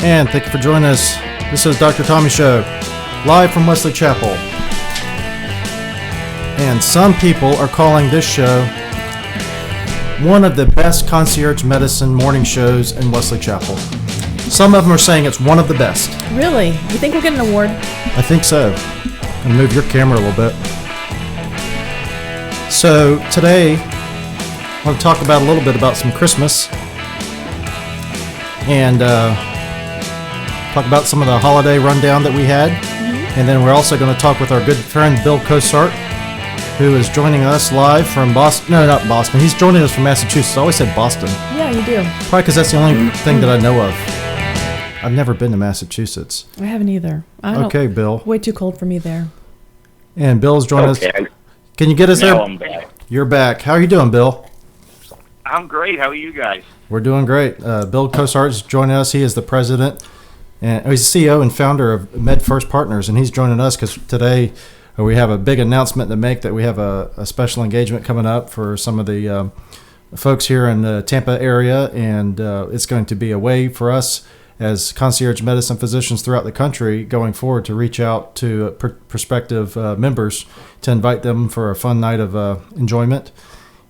And thank you for joining us. This is Dr. Tommy Show, live from Wesley Chapel. And some people are calling this show one of the best concierge medicine morning shows in Wesley Chapel. Some of them are saying it's one of the best. Really? You think we'll get an award? I think so. And move your camera a little bit. So today, I want to talk about a little bit about some Christmas and talk about some of the holiday rundown that we had. Mm-hmm. And then we're also going to talk with our good friend Bill Cossart, who is joining us live from Boston. No, not Boston. He's joining us from Massachusetts. I always said Boston. Yeah, you do. Probably because that's the only thing that I know of. I've never been to Massachusetts. I haven't either. Okay, Bill. Way too cold for me there. And Bill's joining us. Can you get us there? I'm back. You're back. How are you doing, Bill? I'm great. How are you guys? We're doing great. Bill Cossart is joining us. He is the president, and he's the CEO and founder of MedFirst Partners, and he's joining us because today we have a big announcement to make that we have a special engagement coming up for some of the folks here in the Tampa area, and it's going to be a way for us as concierge medicine physicians throughout the country going forward to reach out to prospective members to invite them for a fun night of enjoyment.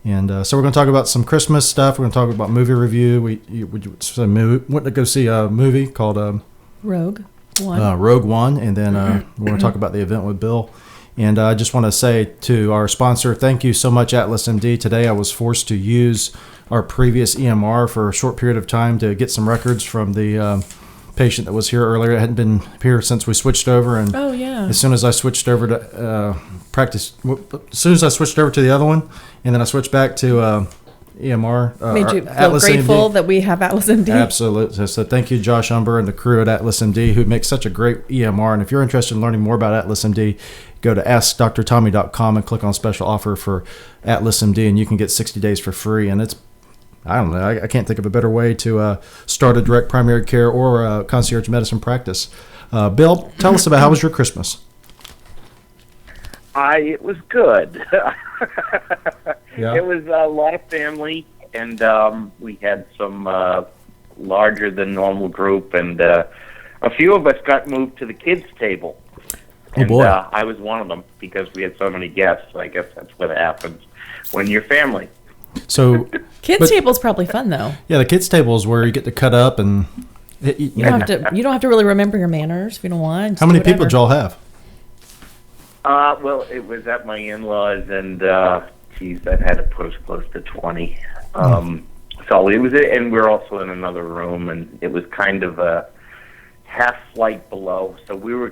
And so we're going to talk about some Christmas stuff. We're going to talk about movie review. We went to go see a movie called Rouge One. Rouge One, and then we're going to talk about the event with Bill. And I just want to say to our sponsor, thank you so much, Atlas MD. Today I was forced to use our previous EMR for a short period of time to get some records from the patient that was here earlier. It hadn't been here since we switched over. And as soon as I switched over to as soon as I switched over to the other one, and then I switched back to EMR. Made you feel Atlas grateful MD. that we have Atlas MD. Absolutely. So thank you, Josh Umber and the crew at Atlas MD, who makes such a great EMR. And if you're interested in learning more about Atlas MD, go to AskDrTommy.com and click on special offer for Atlas MD, and you can get 60 days for free. And it's, I don't know, I can't think of a better way to start a direct primary care or concierge medicine practice. Bill, tell us about how was your Christmas? It was good. Yeah. It was a lot of family, and we had some larger than normal group, and a few of us got moved to the kids' table. Oh, boy. I was one of them because we had so many guests. I guess that's what happens when you're family. So Kids' table's probably fun though. Yeah, the kids' table is where you get to cut up and You don't have to really remember your manners if you don't want. How many people did y'all have? Well, it was at my in-laws, and geez, that had to put us close to 20. So it was, and we're also in another room, and it was kind of a half flight below. So we were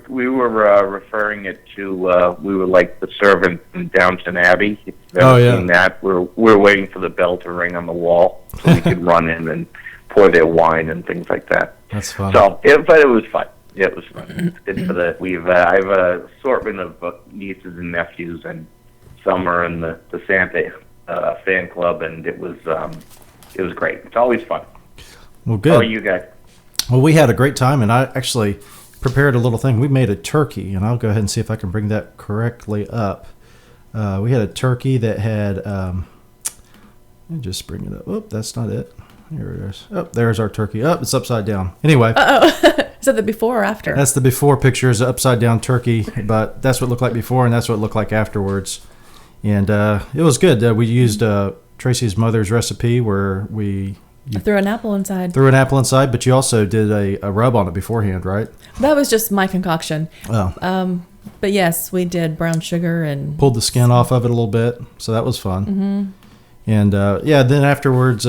referring it to we were like the servant in Downton Abbey. If you've ever seen that, we're waiting for the bell to ring on the wall so we could run in and pour their wine and things like that. That's fun. So, but it was fun. It was fun. Good for the. I have an assortment of nieces and nephews, and some are in the Santa fan club, and it was great. It's always fun. Well, good. How are you guys? Well, we had a great time, and I actually prepared a little thing. We made a turkey, and I'll go ahead and see if I can bring that correctly up. We had a turkey that had. Let me just bring it up. Oh, that's not it. Here it is. Oh, there's our turkey. Oh, it's upside down. Anyway. Is that the before or after? That's the before picture, is an upside down turkey, but that's what it looked like before, and that's what it looked like afterwards. And it was good. We used Tracy's mother's recipe where you threw an apple inside. But you also did a rub on it beforehand, right? That was just my concoction. Oh. But yes, we did brown sugar and pulled the skin off of it a little bit, so that was fun. Mm-hmm. And then afterwards,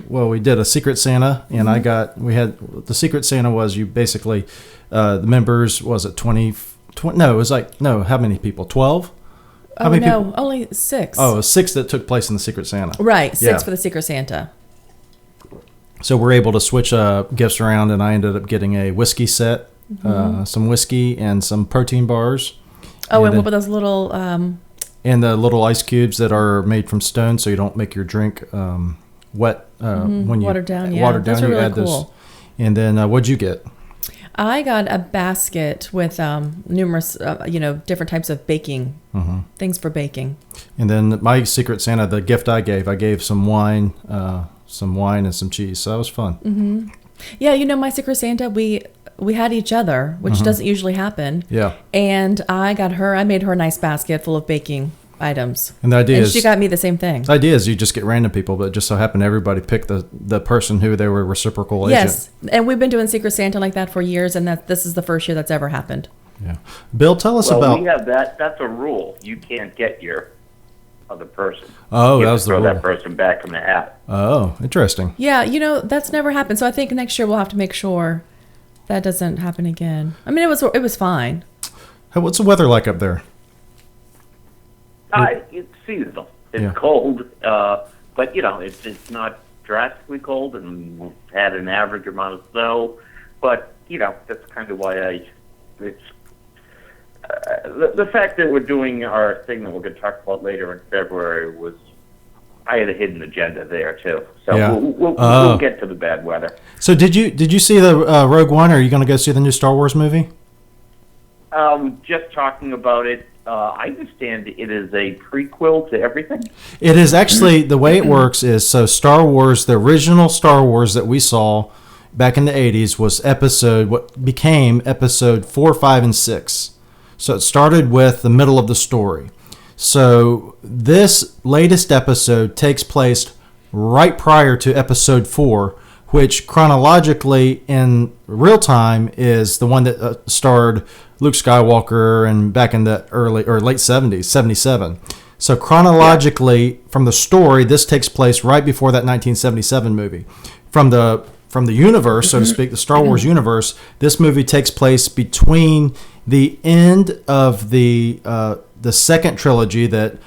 we did a Secret Santa, and the Secret Santa was you basically the members, was it 20? No, it was how many people? 12? How many people? Only 6. Oh, 6 that took place in the Secret Santa. Right, 6 for the Secret Santa. So we're able to switch gifts around, and I ended up getting a whiskey set, some whiskey and some protein bars. Oh, and what were those little... And the little ice cubes that are made from stone, so you don't make your drink wet when you watered down. Those are really cool. Those. And then what'd you get? I got a basket with numerous, different types of baking things for baking. And then my Secret Santa, the gift I gave some wine and some cheese. So that was fun. Mm-hmm. Yeah, my Secret Santa, we had each other, which doesn't usually happen. Yeah. And I made her a nice basket full of baking items. And the idea is, she got me the same thing. The idea is you just get random people, but it just so happened everybody picked the person who they were reciprocal agent. Yes, and we've been doing Secret Santa like that for years, and this is the first year that's ever happened. Yeah. Bill, tell us about... we have that. That's a rule. You can't get your other person. Oh, you that have was to the throw rule. that person back in the hat. Oh, interesting. Yeah, that's never happened. So I think next year we'll have to make sure that doesn't happen again. I mean, it was fine. Hey, what's the weather like up there? It's seasonal. It's cold, but it's not drastically cold, and we've had an average amount of snow. But that's kind of why it's the fact that we're doing our thing that we're going to talk about later in February was. I had a hidden agenda there too, so we'll get to the bad weather. So did you see the Rogue One? Or are you going to go see the new Star Wars movie? Just talking about it. I understand it is a prequel to everything. It is actually, the way it works is, so Star Wars, the original Star Wars that we saw back in the 80s was what became episode 4, 5, and 6. So it started with the middle of the story. So this latest episode takes place right prior to episode 4, which chronologically in real time is the one that starred Luke Skywalker and back in the early or late 70s, 77. So chronologically from the story, this takes place right before that 1977 movie. From the universe, so to speak, the Star Wars universe, this movie takes place between the end of the second trilogy that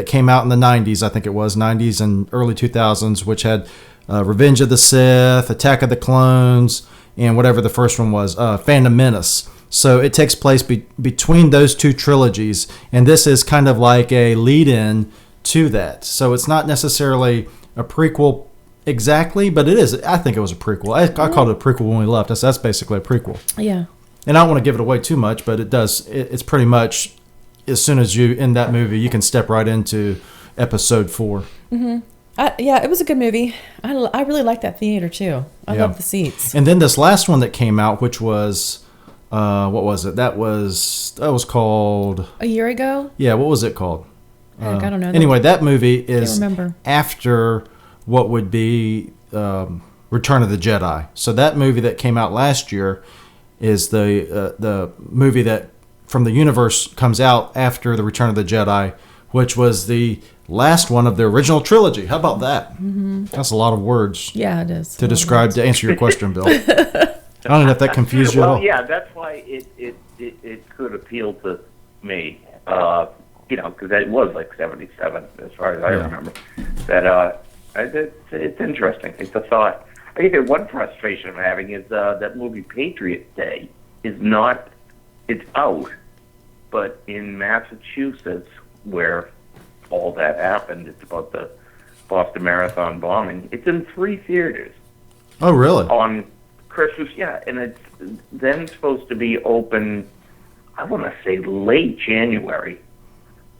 came out in the 90s, I think it was 90s and early 2000s, which had Revenge of the Sith, Attack of the Clones, and whatever the first one was, Phantom Menace. So it takes place between those two trilogies, and this is kind of like a lead-in to that. So it's not necessarily a prequel exactly, but it is. I think it was a prequel. I called it a prequel when we left. That's basically a prequel. Yeah. And I don't want to give it away too much, but it does. It's pretty much as soon as you in that movie, you can step right into episode 4. Mm-hmm. Yeah, it was a good movie. I really liked that theater too. I love the seats. And then this last one that came out, which was, what was it? That was called a year ago. Yeah, what was it called? I don't know. Anyway, that movie is remember. After what would be Return of the Jedi. So that movie that came out last year is the movie that from the universe comes out after the Return of the Jedi, which was the last one of the original trilogy. How about that? Mm-hmm. That's a lot of words. Yeah, it is. To describe, to answer your question, Bill. I don't know if that confused you at all. Well, yeah, that's why it could appeal to me. Because it was like 77, as far as I remember. That it's interesting. It's a thought. I think that one frustration I'm having is that movie Patriot Day is not. It's out, but in Massachusetts, where all that happened, it's about the Boston Marathon bombing. It's in 3 theaters. Oh, really? On Christmas, yeah, and it's then supposed to be open. I want to say late January.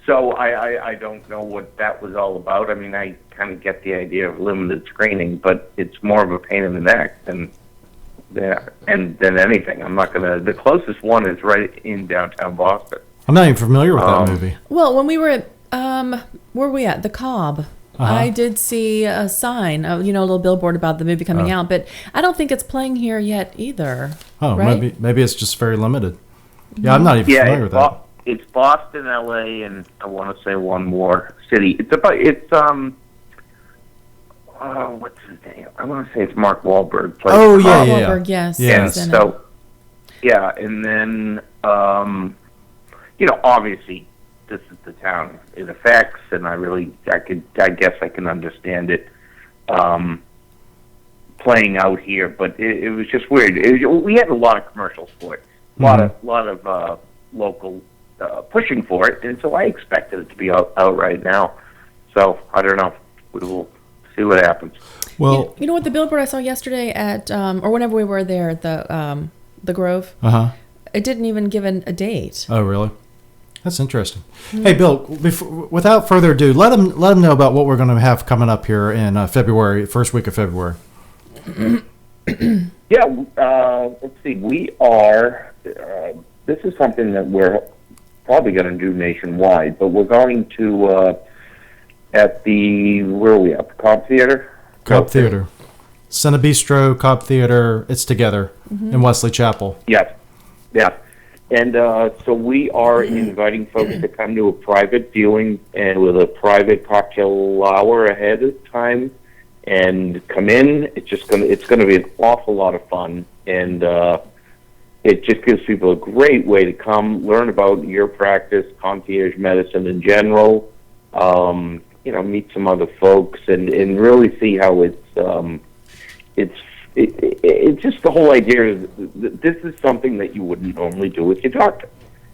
So I don't know what that was all about. I mean, I kind of get the idea of limited screening, but it's more of a pain in the neck than anything. I'm not gonna. The closest one is right in downtown Boston. I'm not even familiar with that movie. Well, when we were at where were we at? The Cobb. Uh-huh. I did see a sign, a little billboard about the movie coming out, but I don't think it's playing here yet either. Oh, right? maybe it's just very limited. Yeah, I'm not even familiar with that. It's Boston, LA, and I want to say one more city. What's his name? I want to say it's Mark Wahlberg. Oh, yeah. Wahlberg, yes. Yeah. And so, yeah, and then, obviously, this is the town it affects, and I guess I can understand it playing out here, but it was just weird. We had a lot of commercials for it, a lot of local pushing for it, and so I expected it to be out right now. So I don't know. We will see what happens. Well, you know what? The billboard I saw yesterday at or whenever we were there at the Grove. It didn't even give a date. Oh, really? That's interesting. Mm-hmm. Hey, Bill. Without further ado, let them know about what we're going to have coming up here in February, first week of February. Yeah, let's see. We are. This is something that we're probably going to do nationwide, but we're going to at the where are we at? The Cobb Theater. Cobb Theater, Cine Bistro, Cobb Theater. It's together in Wesley Chapel. Yes. Yeah. And so we are inviting folks to come to a private viewing and with a private cocktail hour ahead of time, and come in. It's gonna be an awful lot of fun, and it just gives people a great way to come learn about your practice, concierge medicine in general. Meet some other folks and really see how it's just the whole idea that this is something that you wouldn't normally do with your doctor.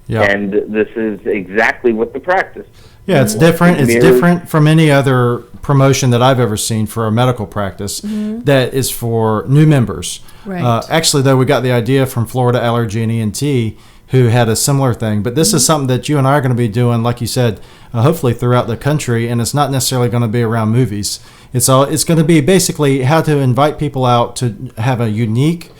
Yeah. And this is exactly what the practice. Yeah, it's different. It's different from any other promotion that I've ever seen for a medical practice that is for new members. Right. Actually, though, we got the idea from Florida Allergy and ENT, who had a similar thing. But this is something that you and I are going to be doing, like you said, hopefully throughout the country, and it's not necessarily going to be around movies. It's going to be basically how to invite people out to have a unique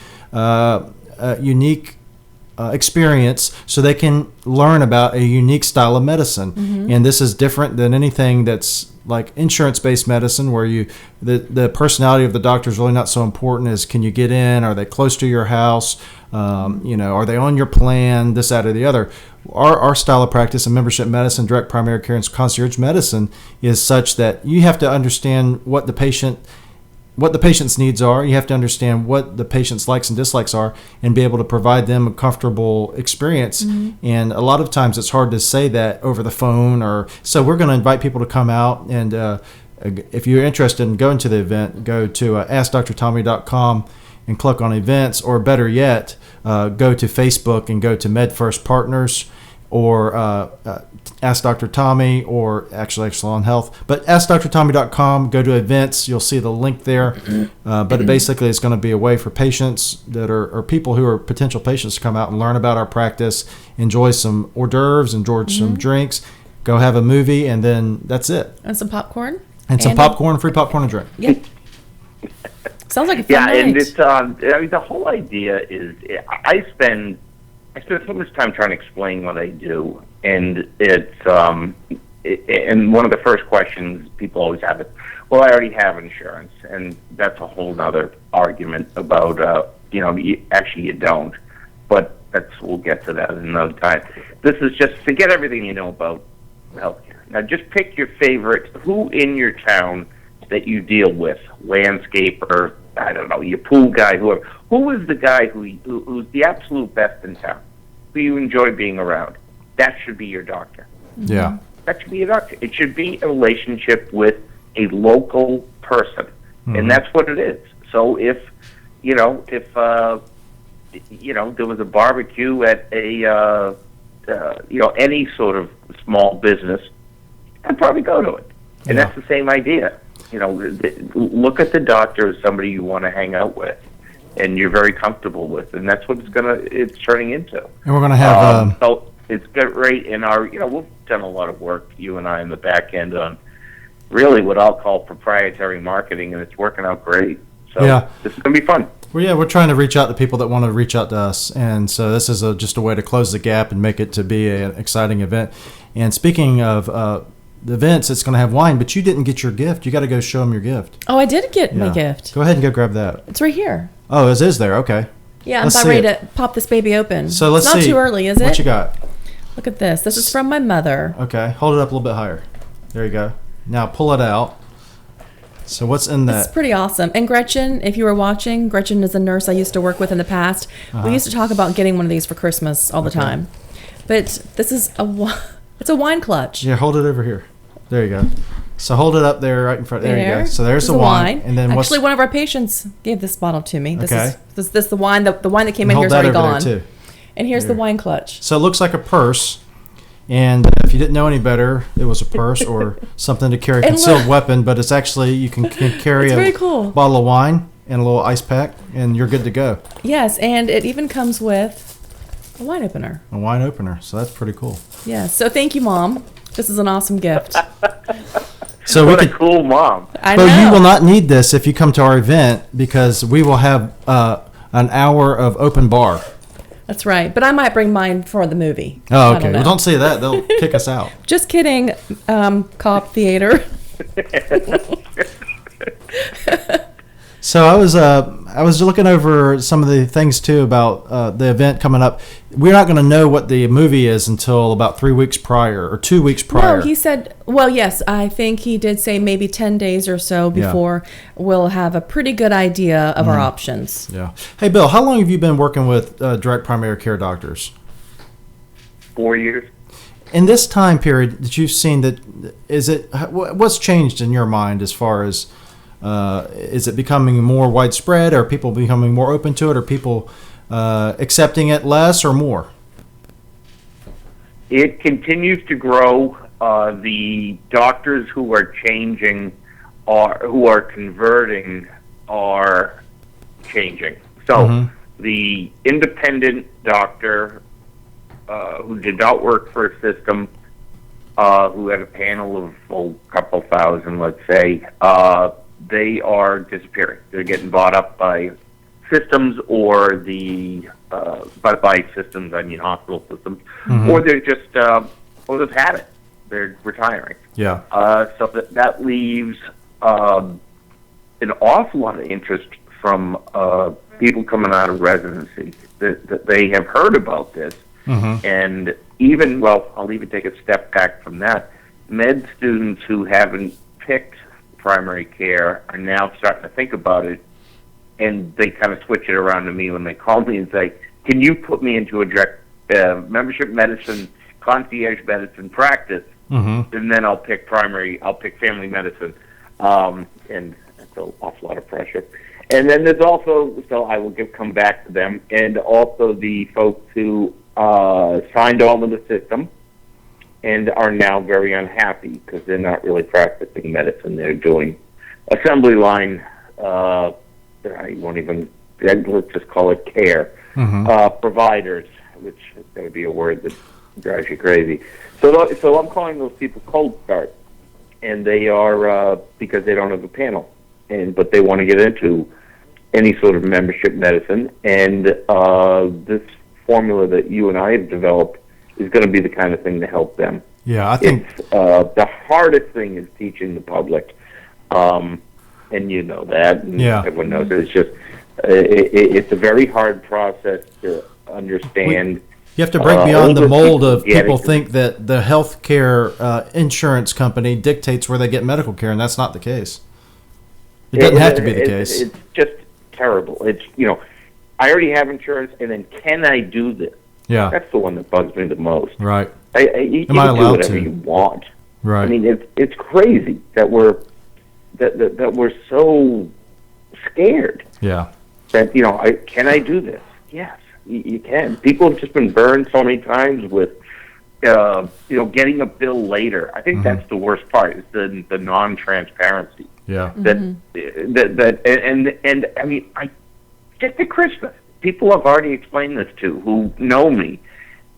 experience so they can learn about a unique style of medicine. And this is different than anything that's like insurance-based medicine, where the personality of the doctor is really not so important as can you get in, are they close to your house, are they on your plan, this, that, or the other. Our style of practice in membership medicine, direct primary care, and concierge medicine is such that you have to understand what the patient's needs are. You have to understand what the patient's likes and dislikes are, and be able to provide them a comfortable experience. And a lot of times it's hard to say that over the phone. So we're going to invite people to come out, and if you're interested in going to the event, go to AskDrTommy.com and click on events, or better yet, go to Facebook and go to MedFirst Partners, or Ask Dr. Tommy, or actually Echelon-Health. But AskDrTommy.com, go to events, you'll see the link there. But basically it's going to be a way for patients that are people who are potential patients to come out and learn about our practice, enjoy some hors d'oeuvres, enjoy some drinks, go have a movie, and then that's it. And some popcorn. And some popcorn, free popcorn and drink. Yeah. Sounds like a fun night. And it's the whole idea is I spend so much time trying to explain what I do, and it's and one of the first questions people always have is, well, I already have insurance, and that's a whole other argument about actually you don't, but we'll get to that another time. This is just forget everything you know about healthcare. Now just pick your favorite, who in your town that you deal with, landscaper, I don't know, your pool guy, whoever. Who is the guy who's the absolute best in town, who you enjoy being around? That should be your doctor. Yeah. That should be your doctor. It should be a relationship with a local person, and that's what it is. So if there was a barbecue at a any sort of small business, I'd probably go to it. And that's the same idea. Look at the doctor as somebody you want to hang out with, and you're very comfortable with, and that's what it's turning into. And we're going to have so it's great in our we've done a lot of work, you and I, in the back end on really what I'll call proprietary marketing, and it's working out great. So this is going to be fun. Well, we're trying to reach out to people that want to reach out to us, and so this is just a way to close the gap and make it to be an exciting event. And speaking of the events, it's going to have wine, but you didn't get your gift. You got to go show them your gift. Oh, I did get my gift. Go ahead and go grab that. It's right here. Oh, it is there. Okay. Yeah, I'm about ready to pop this baby open. So let's see. It's not too early, is it? What you got? Look at this. This is from my mother. Okay. Hold it up a little bit higher. There you go. Now pull it out. So what's in that? It's pretty awesome. And Gretchen, if you were watching, Gretchen is a nurse I used to work with in the past. We used to talk about getting one of these for Christmas all the time. But this is it's a wine clutch. Yeah, hold it over here. There you go. So hold it up there right in front. There you go. So there's the wine. And then actually, one of our patients gave this bottle to me. This is the wine. The wine that came in here is already gone. Hold that over there too. And here's the wine clutch. So it looks like a purse. And if you didn't know any better, it was a purse or something to carry a concealed weapon. But it's actually, you can carry a bottle of wine and a little ice pack, and you're good to go. Yes, and it even comes with a wine opener. A wine opener. So that's pretty cool. Yes. So thank you, Mom. This is an awesome gift. So what we a could, cool mom. I but know. you will not need this if you come to our event because we will have an hour of open bar. That's right. But I might bring mine for the movie. Oh, I okay. know. Well, don't say that. They'll kick us out. Just kidding, Cop Theater. So I was looking over some of the things too about the event coming up. We're not going to know what the movie is until about 3 weeks prior or 2 weeks prior. No, he said, well, yes, I think he did say maybe 10 days or so before we'll have a pretty good idea of our options. Yeah. Hey, Bill, how long have you been working with direct primary care doctors? 4 years. In this time period that you've seen, what's changed in your mind as far as is it becoming more widespread? Are people becoming more open to it? Are people accepting it less or more? It continues to grow. The doctors who are changing who are converting are changing. So the independent doctor who did not work for a system, who had a panel of a couple thousand, let's say, they are disappearing. They're getting bought up by systems or by systems, I mean hospital systems, or they're just, or they've had it. They're retiring. Yeah. So that leaves an awful lot of interest from people coming out of residency that they have heard about this. And even, well, I'll even take a step back from that. Med students who haven't picked primary care are now starting to think about it, and they kind of switch it around to me when they call me and say, can you put me into a direct membership medicine, concierge medicine practice, and then I'll pick family medicine. And that's an awful lot of pressure. And then there's also, so I will come back to them, and also the folks who signed on to the system and are now very unhappy because they're not really practicing medicine. They're doing assembly line, I won't even, let's just call it care, providers, which is going to be a word that drives you crazy. So I'm calling those people cold start, and they are, because they don't have a panel, but they want to get into any sort of membership medicine, and this formula that you and I have developed is going to be the kind of thing to help them. Yeah, I think it's, the hardest thing is teaching the public, and you know that, and everyone knows it. It's just it's a very hard process to understand. You have to break beyond the mold of people think that the healthcare insurance company dictates where they get medical care, and that's not the case. It doesn't have to be the case. It's just terrible. It's, I already have insurance, and then can I do this? Yeah. That's the one that bugs me the most. Right. You Am I can do allowed whatever to? you want. Right. I mean, it's crazy that we're so scared. Yeah. That can I do this? Yes, you can. People have just been burned so many times with getting a bill later. I think that's the worst part, is the non-transparency. Yeah. And I mean, I get to Christmas. People I've already explained this to who know me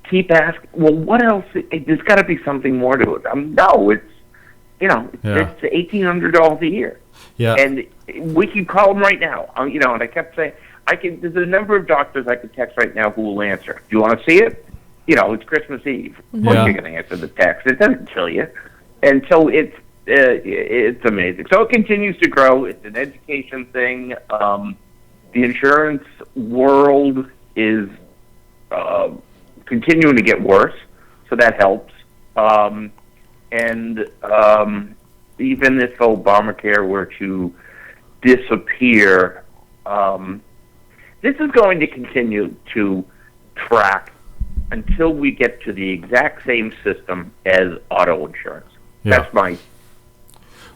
keep asking, well, what else? There's got to be something more to it. No, it's it's $1,800 a year. Yeah. And we can call them right now. And I kept saying, there's a number of doctors I could text right now who will answer. Do you want to see it? It's Christmas Eve. Of course you're going to answer the text. It doesn't kill you. And so it's amazing. So it continues to grow. It's an education thing. The insurance world is continuing to get worse, so that helps. And even if Obamacare were to disappear, this is going to continue to track until we get to the exact same system as auto insurance. Yeah. That's my...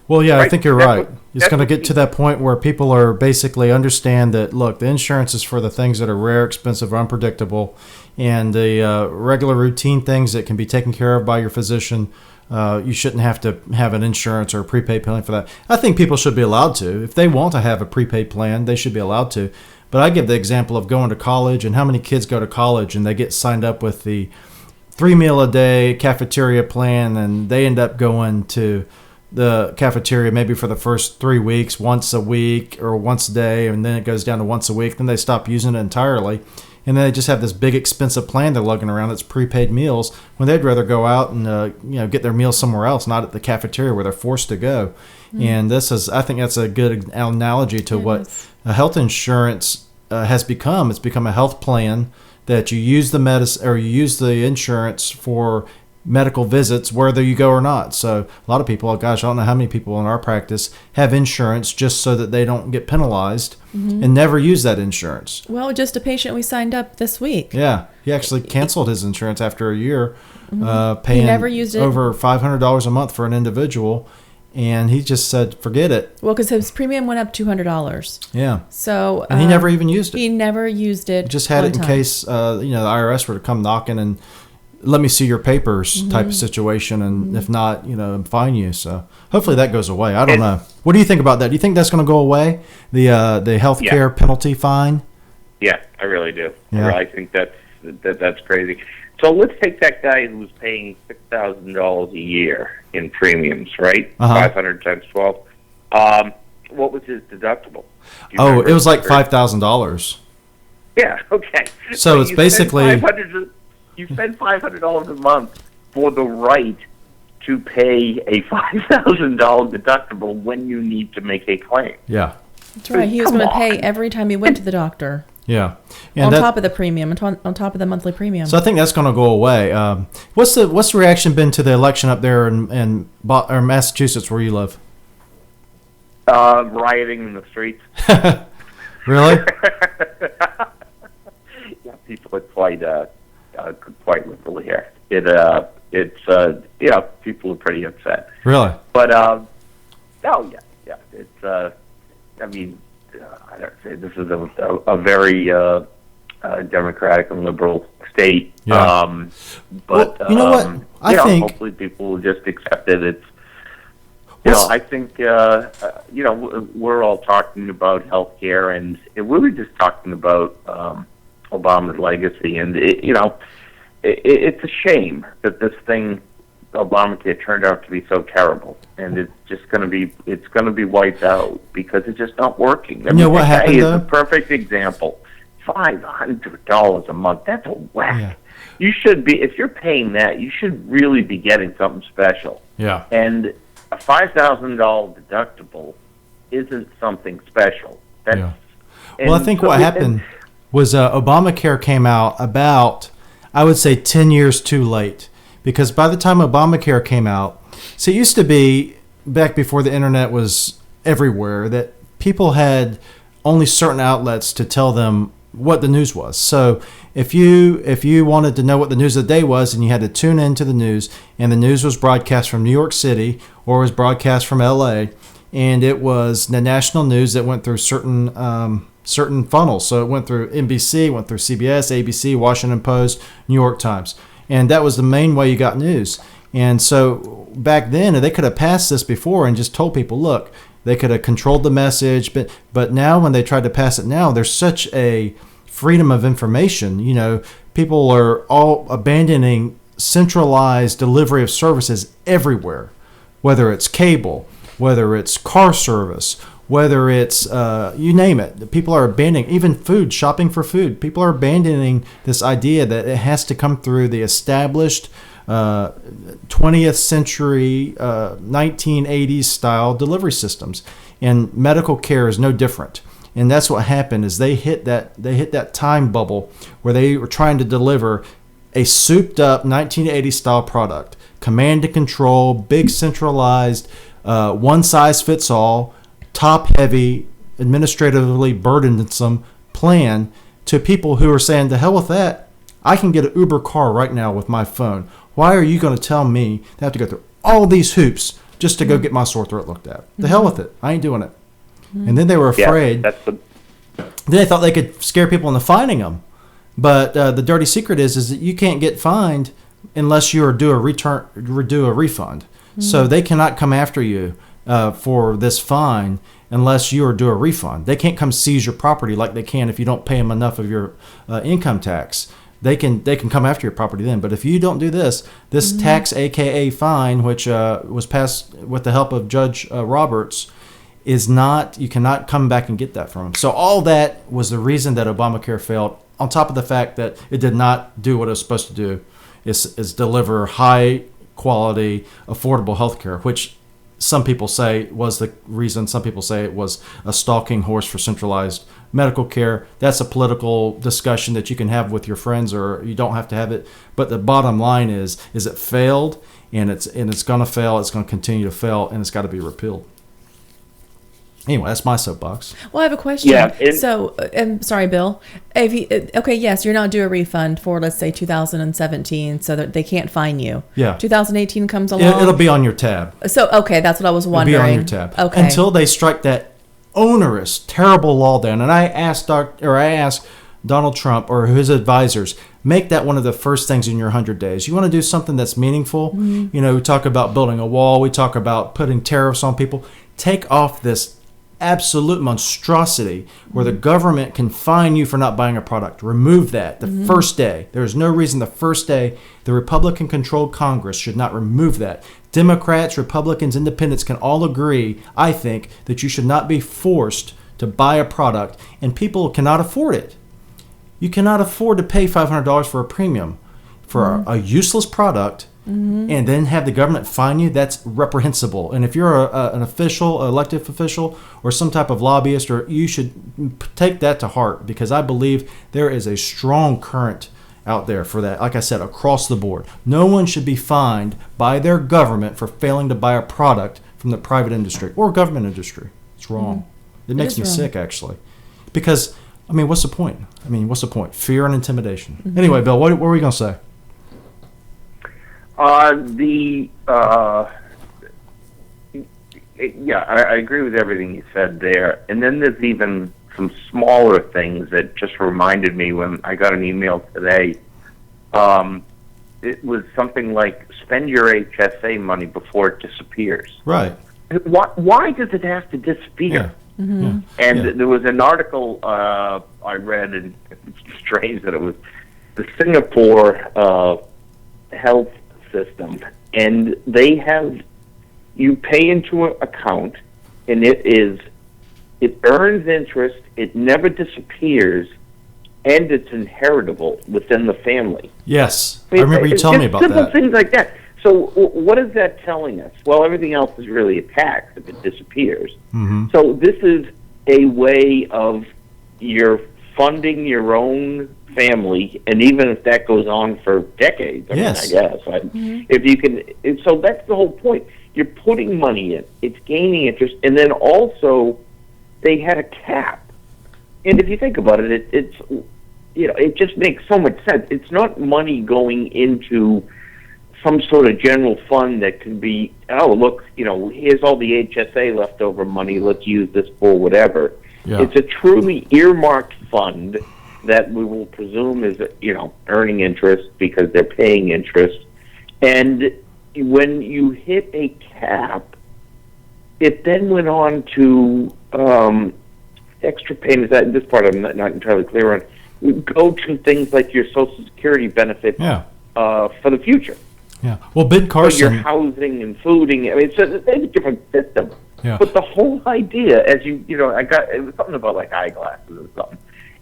Well, yeah, I think you're right. It's going to get what- to that point where people are basically understand that, look, the insurance is for the things that are rare, expensive, unpredictable, and the regular routine things that can be taken care of by your physician. You shouldn't have to have an insurance or a prepaid plan for that. I think people should be allowed to. If they want to have a prepaid plan, they should be allowed to. But I give the example of going to college and how many kids go to college and they get signed up with the 3 meal a day cafeteria plan, and they end up going to the cafeteria maybe for the first 3 weeks, once a week or once a day, and then it goes down to once a week. Then they stop using it entirely. And then they just have this big expensive plan they're lugging around that's prepaid meals when they'd rather go out and get their meals somewhere else, not at the cafeteria where they're forced to go. And I think that's a good analogy to what health insurance has become. It's become a health plan that you use the medicine or you use the insurance for medical visits whether you go or not. So a lot of people, gosh, I don't know how many people in our practice have insurance just so that they don't get penalized and never use that insurance. Well, just a patient we signed up this week. Yeah, he actually canceled his insurance after a year, paying He never used it. over $500 a month for an individual, and he just said, forget it. Well, because his premium went up $200. Yeah. So And he never even used it. He never used it. Just had it in time. case the IRS were to come knocking and let me see your papers type of situation, and if not, fine you. So hopefully that goes away. I don't know. What do you think about that? Do you think that's going to go away? The healthcare penalty fine? Yeah, I really do. Yeah. I think that's crazy. So let's take that guy who was paying $6,000 a year in premiums, right? 500 times 12. What was his deductible? Do you remember? It was like $5,000. Yeah. Okay. So it's basically you spend $500 a month for the right to pay a $5,000 deductible when you need to make a claim. Yeah. That's right. He was going to pay every time he went to the doctor. Yeah. On top of the premium, on top of the monthly premium. So I think that's going to go away. What's the reaction been to the election up there in Massachusetts where you live? Rioting in the streets. Really? Yeah, people are quite liberal here. People are pretty upset. Really? But yeah. It's I don't say this is a very democratic and liberal state. Yeah. But well, you know what? I think hopefully people will just accept it. I think we're all talking about healthcare, and we were just talking about Obama's legacy, and it's a shame that this thing, Obamacare, turned out to be so terrible, and it's just going to be wiped out because it's just not working. You know what happened, is though? a perfect example. $500 a month, that's a whack. Yeah. You should be, if you're paying that, you should really be getting something special. Yeah. And a $5,000 deductible isn't something special. Well, I think what happened was Obamacare came out about, I would say, 10 years too late. Because by the time Obamacare came out, so it used to be, back before the internet was everywhere, that people had only certain outlets to tell them what the news was. So if you wanted to know what the news of the day was, and you had to tune into the news, and the news was broadcast from New York City or was broadcast from LA, and it was the national news that went through certain funnels. So it went through NBC, went through CBS, ABC, Washington Post, New York Times. And that was the main way you got news. And so back then, they could have passed this before and just told people, look, they could have controlled the message. But now when they tried to pass it now, there's such a freedom of information. People are all abandoning centralized delivery of services everywhere, whether it's cable, whether it's car service, whether it's, you name it. People are abandoning, even food, shopping for food. People are abandoning this idea that it has to come through the established 20th century, 1980s style delivery systems. And medical care is no different. And that's what happened is they hit that time bubble where they were trying to deliver a souped up 1980s style product, command and control, big centralized, one size fits all, top heavy, administratively burdensome plan to people who are saying, to hell with that. I can get an Uber car right now with my phone. Why are you going to tell me to have to go through all these hoops just to go get my sore throat looked at? The hell with it. I ain't doing it. And then they were afraid. Then they thought they could scare people into fining them. But the dirty secret is that you can't get fined unless you do a refund. So they cannot come after you for this fine unless you do a refund. They can't come seize your property like they can if you don't pay them enough of your income tax. they can come after your property then. But if you don't do this tax, aka fine, which was passed with the help of Judge Roberts, is not, you cannot come back and get that from them. So all that was the reason that Obamacare failed, on top of the fact that it did not do what it was supposed to do, is deliver high quality, affordable health care, which some people say was the reason. Some people say it was a stalking horse for centralized medical care. That's a political discussion that you can have with your friends, or you don't have to have it. But the bottom line is it failed, and it's going to fail. It's going to continue to fail, and it's got to be repealed. Anyway, that's my soapbox. Well, I have a question. Yeah, So, sorry, Bill. If you, okay, yes, you're not due a refund for, let's say, 2017, so that they can't fine you. Yeah. 2018 comes along. It'll be on your tab. So, okay, that's what I was wondering. It'll be on your tab. Okay. Until they strike that onerous, terrible law down. And I asked Donald Trump or his advisors, make that one of the first things in your 100 days. You want to do something that's meaningful. Mm-hmm. We talk about building a wall. We talk about putting tariffs on people. Take off this absolute monstrosity where the government can fine you for not buying a product. Remove that the first day. There is no reason the first day the Republican-controlled Congress should not remove that. Democrats, Republicans, Independents can all agree, I think, that you should not be forced to buy a product, and people cannot afford it. You cannot afford to pay $500 for a premium for a useless product. And then have the government fine you. That's reprehensible. And if you're an official, elected official, or some type of lobbyist, or you should take that to heart, because I believe there is a strong current out there for that. Like I said, across the board, no one should be fined by their government for failing to buy a product from the private industry or government industry. It's wrong. It makes me sick, actually, because what's the point? What's the point? Fear and intimidation. Anyway, Bill, what were you going to say? I agree with everything you said there. And then there's even some smaller things that just reminded me when I got an email today. It was something like, spend your HSA money before it disappears. Right. Why does it have to disappear? Yeah. Mm-hmm. And there was an article I read, and it's strange that it was the Singapore health system, and they have, you pay into an account, and it earns interest, it never disappears, and it's inheritable within the family. Yes, I remember you telling me about simple that. Things like that. So what is that telling us? Well, everything else is really a tax if it disappears. Mm-hmm. So this is a way of you're funding your own family, and even if that goes on for decades, I guess. If you can, so that's the whole point. You're putting money in, it's gaining interest, and then also they had a cap. And if you think about it, it's it just makes so much sense. It's not money going into some sort of general fund that can be, oh, look, here's all the HSA leftover money, let's use this for whatever. Yeah. It's a truly earmarked fund that we will presume is, earning interest because they're paying interest. And when you hit a cap, it then went on to extra payments. This part I'm not entirely clear on. We go to things like your Social Security benefits for the future. Yeah. Well, Ben Carson. So your housing and fooding. So there's a different system. Yeah. But the whole idea, as it was something about like eyeglasses or something.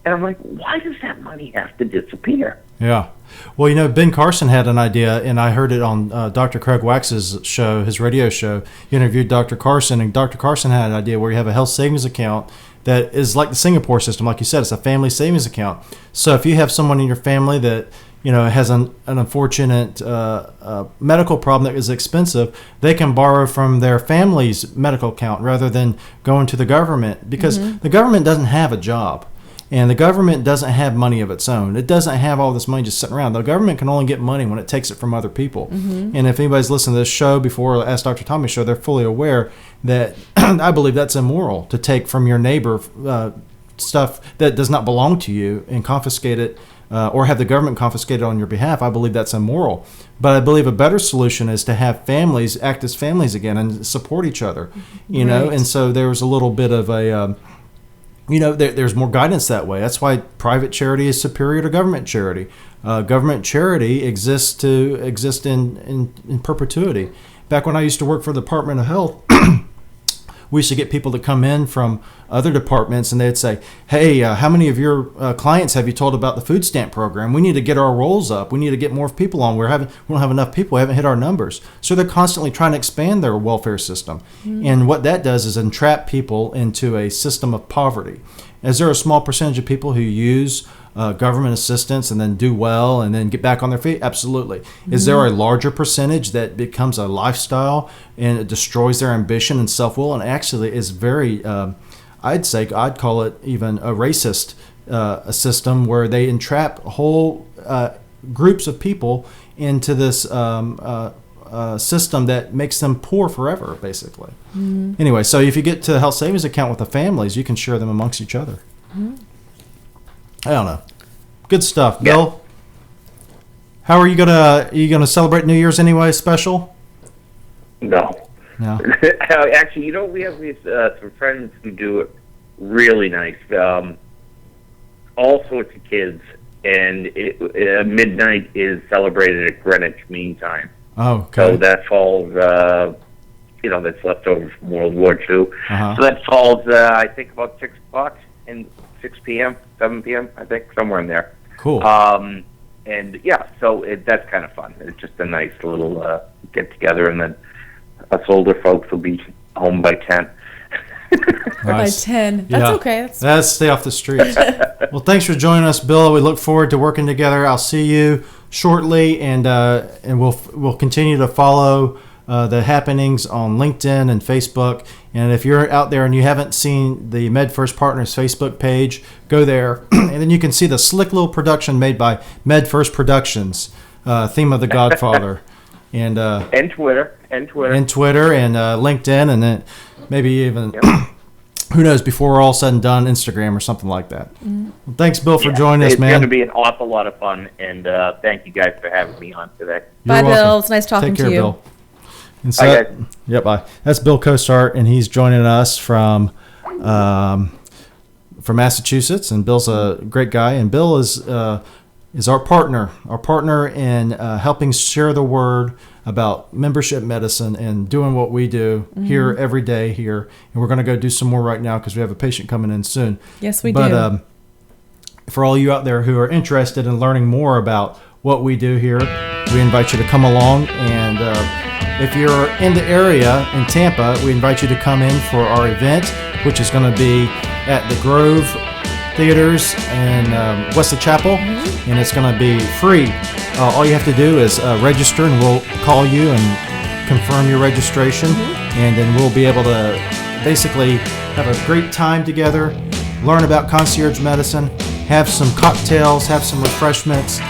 And I'm like, why does that money have to disappear? Yeah. Well, Ben Carson had an idea, and I heard it on Dr. Craig Wax's show, his radio show. He interviewed Dr. Carson, and Dr. Carson had an idea where you have a health savings account that is like the Singapore system. Like you said, it's a family savings account. So if you have someone in your family that has an unfortunate medical problem that is expensive, they can borrow from their family's medical account rather than going to the government, because the government doesn't have a job. And the government doesn't have money of its own. It doesn't have all this money just sitting around. The government can only get money when it takes it from other people. Mm-hmm. And if anybody's listened to this show before, or Ask Dr. Tommy's show, they're fully aware that I believe that's immoral to take from your neighbor stuff that does not belong to you and confiscate it or have the government confiscate it on your behalf. I believe that's immoral. But I believe a better solution is to have families act as families again and support each other, you know. And so there was a little bit of a there's more guidance that way. That's why private charity is superior to government charity. Government charity exists in perpetuity. Back when I used to work for the Department of Health, we used to get people to come in from other departments, and they'd say, hey, how many of your clients have you told about the food stamp program? We need to get our rolls up. We need to get more people on. We don't have enough people. We haven't hit our numbers. So they're constantly trying to expand their welfare system. Mm-hmm. And what that does is entrap people into a system of poverty. Is there a small percentage of people who use government assistance and then do well and then get back on their feet? Absolutely. Mm-hmm. Is there a larger percentage that becomes a lifestyle and it destroys their ambition and self-will, and actually is very, I'd call it even a racist a system where they entrap whole groups of people into this system that makes them poor forever, basically. Mm-hmm. Anyway, so if you get to the health savings account with the families, you can share them amongst each other. Mm-hmm. I don't know. Good stuff, Bill. How are you gonna celebrate New Year's anyway? Special? No. Actually, we have these some friends who do it really nice. All sorts of kids, and midnight is celebrated at Greenwich Mean Time. Oh, okay. So that falls, that's left over from World War II. Uh-huh. So that falls, I think, about 6 o'clock and 6 p.m., 7 p.m., I think, somewhere in there. Cool. And yeah, so that's kind of fun. It's just a nice little get together, and then us older folks will be home by 10. Nice. By 10. That's okay. That's stay off the streets. Well, thanks for joining us, Bill. We look forward to working together. I'll see you shortly, and we'll continue to follow the happenings on LinkedIn and Facebook. And if you're out there and you haven't seen the MedFirst Partners Facebook page, go there, and then you can see the slick little production made by MedFirst Productions, theme of The Godfather, and Twitter, and LinkedIn, and then maybe even who knows, before we're all said and done, Instagram or something like that. Mm-hmm. Well, thanks, Bill, for joining us, man. It's going to be an awful lot of fun, and thank you guys for having me on today. Bye, Bill. It's nice talking to you. Take care, Bill. And so, bye, guys. Yep, bye. That's Bill Cossart, and he's joining us from Massachusetts. And Bill's a great guy, and Bill is our partner in helping share the word about membership medicine and doing what we do here every day here. And we're going to go do some more right now because we have a patient coming in soon. Yes, we do. But for all you out there who are interested in learning more about what we do here, we invite you to come along. And if you're in the area in Tampa, we invite you to come in for our event, which is going to be at the Grove Theaters in Wesley Chapel, and it's going to be free. All you have to do is register, and we'll call you and confirm your registration, and then we'll be able to basically have a great time together, learn about concierge medicine, have some cocktails, have some refreshments,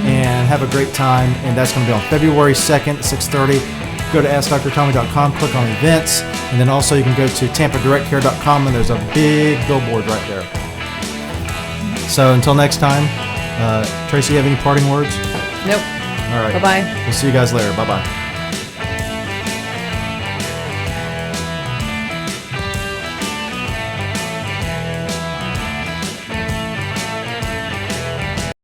and have a great time. And that's going to be on February 2nd, 6:30. Go to AskDrTommy.com, click on events, and then also you can go to TampaDirectCare.com, and there's a big billboard right there. So until next time, Tracy, you have any parting words? Nope. All right. Bye-bye. We'll see you guys later. Bye-bye.